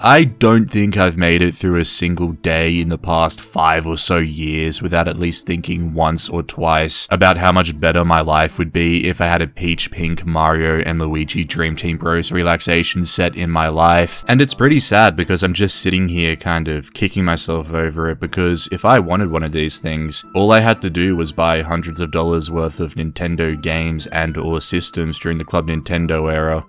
I don't think I've made it through a single day in the past 5 or so years without at least thinking once or twice about how much better my life would be if I had a Peach Pink Mario and Luigi Dream Team Bros relaxation set in my life. And it's pretty sad because I'm just sitting here kind of kicking myself over it, because if I wanted one of these things, all I had to do was buy hundreds of dollars worth of Nintendo games and or systems during the Club Nintendo era.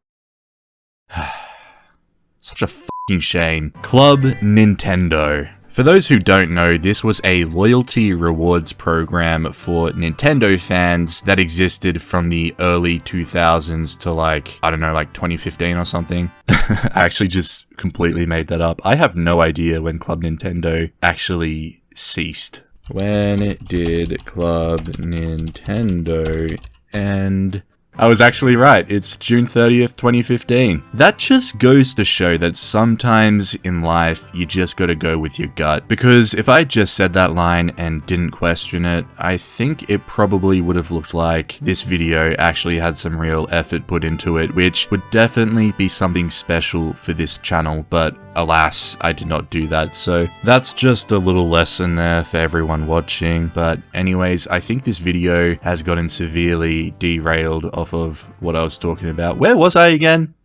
Such a fucking shame. Club Nintendo. For those who don't know, this was a loyalty rewards program for Nintendo fans that existed from the early 2000s to like 2015 or something. I actually just completely made that up. I have no idea when Club Nintendo actually ceased. When did Club Nintendo end? I was actually right, it's June 30th, 2015. That just goes to show that sometimes in life, you just gotta go with your gut. Because if I just said that line and didn't question it, I think it probably would have looked like this video actually had some real effort put into it, which would definitely be something special for this channel, but alas, I did not do that, so that's just a little lesson there for everyone watching. But anyways, I think this video has gotten severely derailed off of what I was talking about. Where was I again?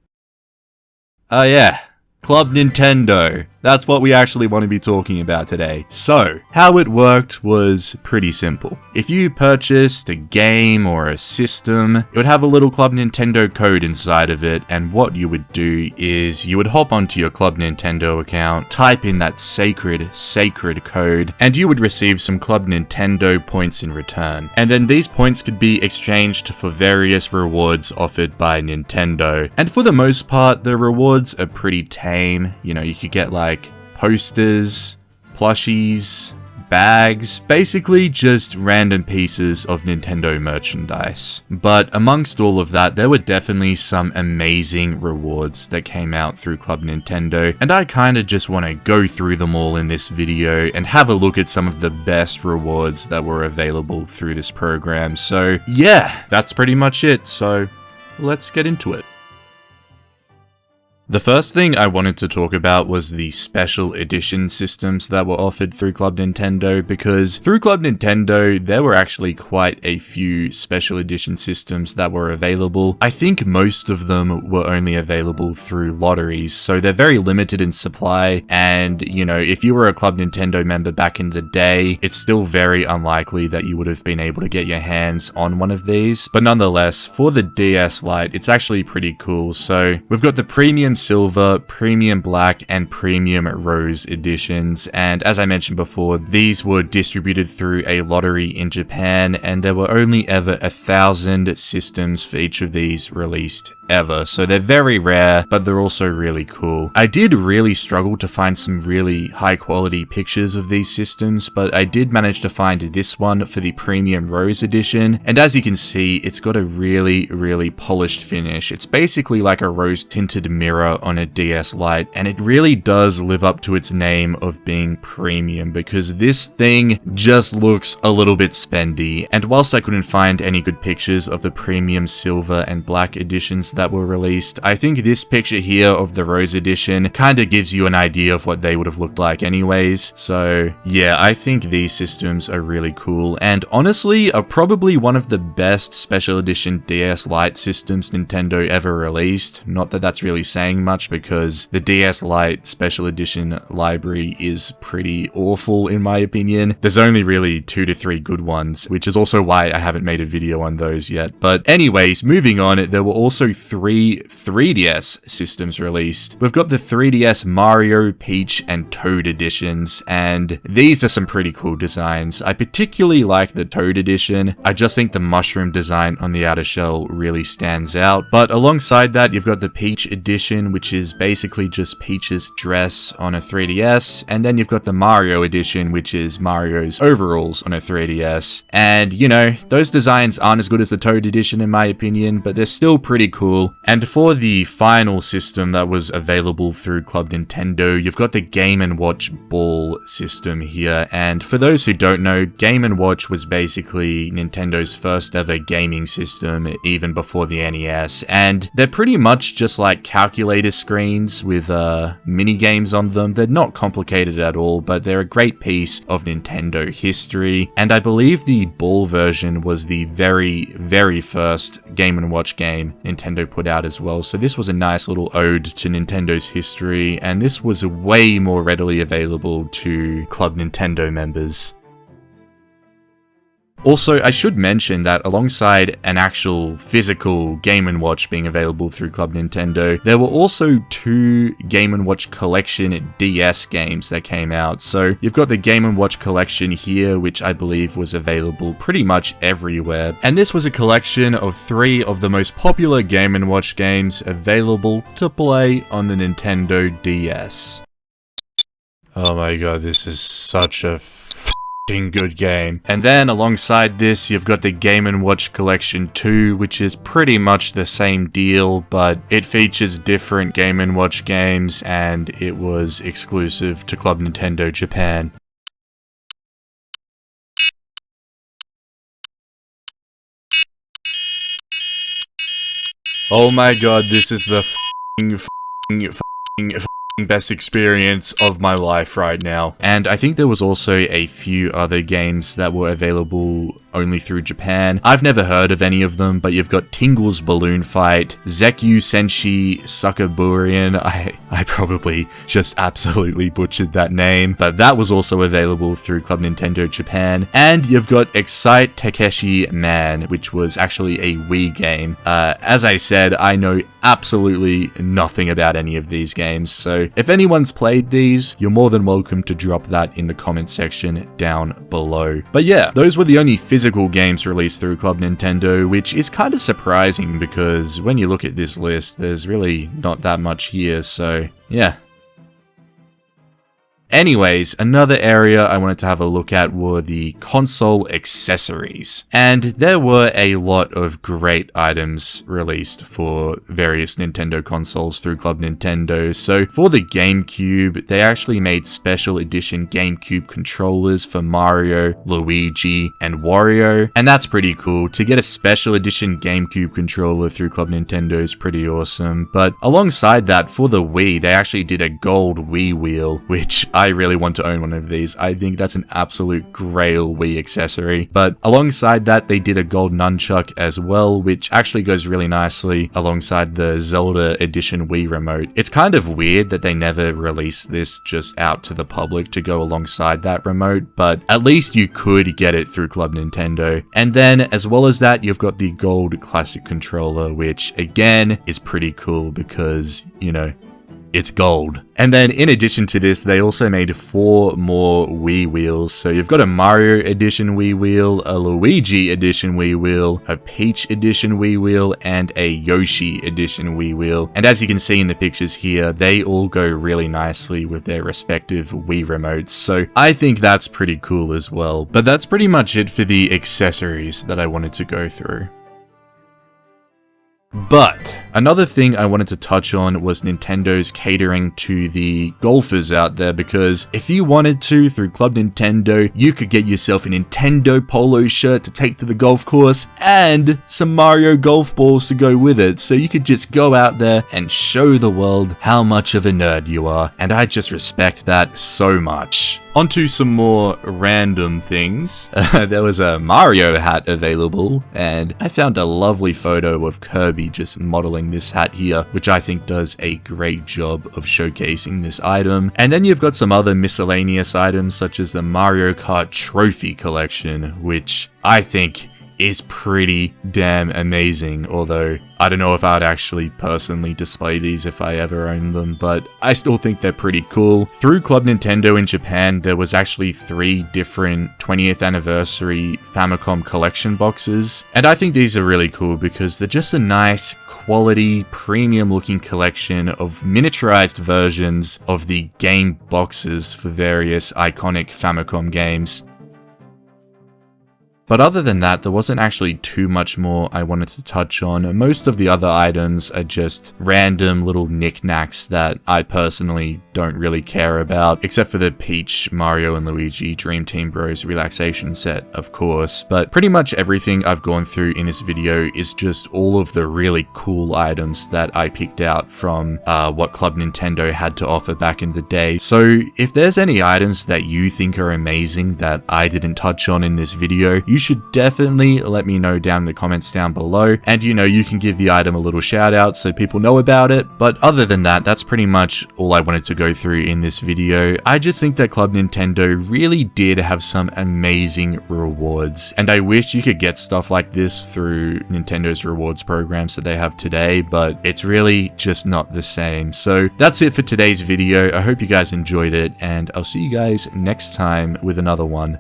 Oh yeah, Club Nintendo. That's what we actually want to be talking about today. So, how it worked was pretty simple. If you purchased a game or a system, it would have a little Club Nintendo code inside of it, and what you would do is you would hop onto your Club Nintendo account, type in that sacred code, and you would receive some Club Nintendo points in return. And then these points could be exchanged for various rewards offered by Nintendo. And for the most part, the rewards are pretty tame. You know, you could get like posters, plushies, bags, basically just random pieces of Nintendo merchandise. But amongst all of that, there were definitely some amazing rewards that came out through Club Nintendo, and I kinda just want to go through them all in this video and have a look at some of the best rewards that were available through this program. So yeah, that's pretty much it, so let's get into it. The first thing I wanted to talk about was the special edition systems that were offered through Club Nintendo, because through Club Nintendo, there were actually quite a few special edition systems that were available. I think most of them were only available through lotteries, so they're very limited in supply, and you know, if you were a Club Nintendo member back in the day, it's still very unlikely that you would have been able to get your hands on one of these. But nonetheless, for the DS Lite, it's actually pretty cool. So we've got the Premium Silver, Premium Black, and Premium Rose editions, and as I mentioned before, these were distributed through a lottery in Japan, and there were only ever 1,000 systems for each of these released ever, so they're very rare, but they're also really cool. I did really struggle to find some really high quality pictures of these systems, but I did manage to find this one for the Premium Rose edition, and as you can see, it's got a really polished finish. It's basically like a rose tinted mirror on a DS Lite, and it really does live up to its name of being premium, because this thing just looks a little bit spendy. And whilst I couldn't find any good pictures of the Premium Silver and Black editions that were released, I think this picture here of the Rose edition kind of gives you an idea of what they would have looked like anyways. So yeah, I think these systems are really cool, and honestly are probably one of the best special edition DS Lite systems Nintendo ever released. Not that that's really saying much, because the DS Lite special edition library is pretty awful in my opinion. There's only really 2 to 3 good ones, which is also why I haven't made a video on those yet. But anyways, moving on, there were also 3 3DS systems released. We've got the 3DS Mario, Peach, and Toad editions, and these are some pretty cool designs. I particularly like the Toad edition. I just think the mushroom design on the outer shell really stands out. But alongside that, you've got the Peach edition, which is basically just Peach's dress on a 3DS, and then you've got the Mario edition, which is Mario's overalls on a 3DS. And you know, those designs aren't as good as the Toad edition in my opinion, but they're still pretty cool. cool. And for the final system that was available through Club Nintendo, you've got the Game & Watch Ball system here. And for those who don't know, Game & Watch was basically Nintendo's first ever gaming system, even before the NES. And they're pretty much just like calculator screens with mini games on them. They're not complicated at all, but they're a great piece of Nintendo history. And I believe the Ball version was the very first Game & Watch game Nintendo put out as well. So this was a nice little ode to Nintendo's history, and this was way more readily available to Club Nintendo members. Also, I should mention that alongside an actual physical Game & Watch being available through Club Nintendo, there were also 2 Game & Watch Collection DS games that came out. So you've got the Game & Watch Collection here, which I believe was available pretty much everywhere. And this was a collection of 3 of the most popular Game & Watch games available to play on the Nintendo DS. Oh my god, this is such a good game. And then alongside this, you've got the Game & Watch Collection 2, which is pretty much the same deal, but it features different Game & Watch games, and it was exclusive to Club Nintendo Japan. Oh my god, this is the best experience of my life right now. And I think there was also a few other games that were available only through Japan. I've never heard of any of them, but you've got Tingle's Balloon Fight, Zekyu Senshi Sakaburian. I probably just absolutely butchered that name, but that was also available through Club Nintendo Japan. And you've got Excite Takeshi Man, which was actually a Wii game. As I said, I know absolutely nothing about any of these games, so if anyone's played these, you're more than welcome to drop that in the comment section down below. But yeah, those were the only physical games released through Club Nintendo, which is kind of surprising because when you look at this list, there's really not that much here, so yeah. Anyways, another area I wanted to have a look at were the console accessories. And there were a lot of great items released for various Nintendo consoles through Club Nintendo. So for the GameCube, they actually made special edition GameCube controllers for Mario, Luigi, and Wario. And that's pretty cool. To get a special edition GameCube controller through Club Nintendo is pretty awesome. But alongside that, for the Wii, they actually did a Gold Wii Wheel, which I really want to own one of these. I think that's an absolute grail Wii accessory. But alongside that, they did a gold nunchuck as well, which actually goes really nicely alongside the Zelda Edition Wii remote. It's kind of weird that they never released this just out to the public to go alongside that remote, but at least you could get it through Club Nintendo. And then, as well as that, you've got the gold classic controller, which again is pretty cool because, you know, it's gold. And then in addition to this, they also made 4 more Wii wheels. So you've got a Mario Edition Wii wheel, a Luigi Edition Wii wheel, a Peach Edition Wii wheel, and a Yoshi Edition Wii wheel. And as you can see in the pictures here, they all go really nicely with their respective Wii remotes. So I think that's pretty cool as well. But that's pretty much it for the accessories that I wanted to go through. But another thing I wanted to touch on was Nintendo's catering to the golfers out there, because if you wanted to, through Club Nintendo, you could get yourself a Nintendo polo shirt to take to the golf course and some Mario golf balls to go with it, so you could just go out there and show the world how much of a nerd you are, and I just respect that so much. Onto some more random things. There was a Mario hat available, and I found a lovely photo of Kirby just modeling this hat here, which I think does a great job of showcasing this item. And then you've got some other miscellaneous items such as the Mario Kart Trophy Collection, which I think is pretty damn amazing, although I don't know if I'd actually personally display these if I ever own them, but I still think they're pretty cool. Through Club Nintendo in Japan, there was actually 3 different 20th anniversary Famicom collection boxes, and I think these are really cool because they're just a nice quality, premium looking collection of miniaturized versions of the game boxes for various iconic Famicom games. But other than that, there wasn't actually too much more I wanted to touch on. Most of the other items are just random little knickknacks that I personally don't really care about, except for the Peach, Mario and Luigi Dream Team Bros relaxation set, of course. But pretty much everything I've gone through in this video is just all of the really cool items that I picked out from what Club Nintendo had to offer back in the day. So if there's any items that you think are amazing that I didn't touch on in this video, you should definitely let me know down in the comments down below, and you can give the item a little shout out so people know about it. But other than that, that's pretty much all I wanted to go through in this video. I just think that Club Nintendo really did have some amazing rewards, and I wish you could get stuff like this through Nintendo's rewards programs that they have today, but it's really just not the same. So that's it for today's video. I hope you guys enjoyed it, and I'll see you guys next time with another one.